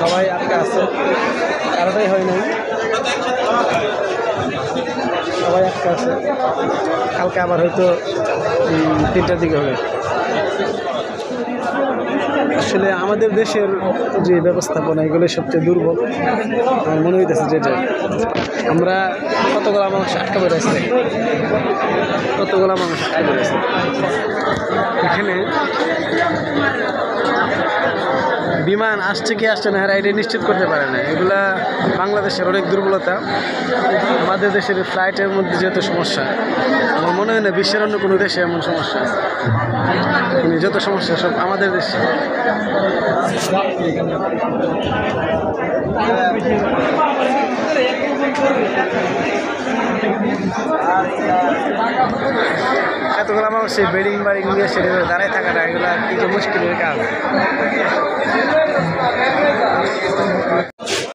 সবাই আটকে আছে, কারোটাই হয় নাই, সবাই আটকে আছে। কালকে আবার হয়তো 3টার দিকে হবে। আসলে আমাদের দেশের যে ব্যবস্থাপনা এগুলো সবচেয়ে দুর্বল আমার মনে হইতেছে। যেটা আমরা কতগুলো মানুষ আটকা পড়ে আছে, কতগুলো মানুষ আটকা পড়ে আছে এখানে। বিমান আসছে কি আসছে না এটা নিশ্চিত করতে পারে না। এগুলা বাংলাদেশের অনেক দুর্বলতা। আমাদের দেশের ফ্লাইটের মধ্যে যেহেতু সমস্যা, আমার মনে হয় না বিশ্বের অন্য কোনো দেশে এমন সমস্যা আছে। যত সমস্যা সব আমাদের দেশে। এতগুলো মানুষ সেই বেডিং বাড়ি নিয়ে সেটা দাঁড়ায় থাকাটা এগুলো কি মুশকিলের কাজ।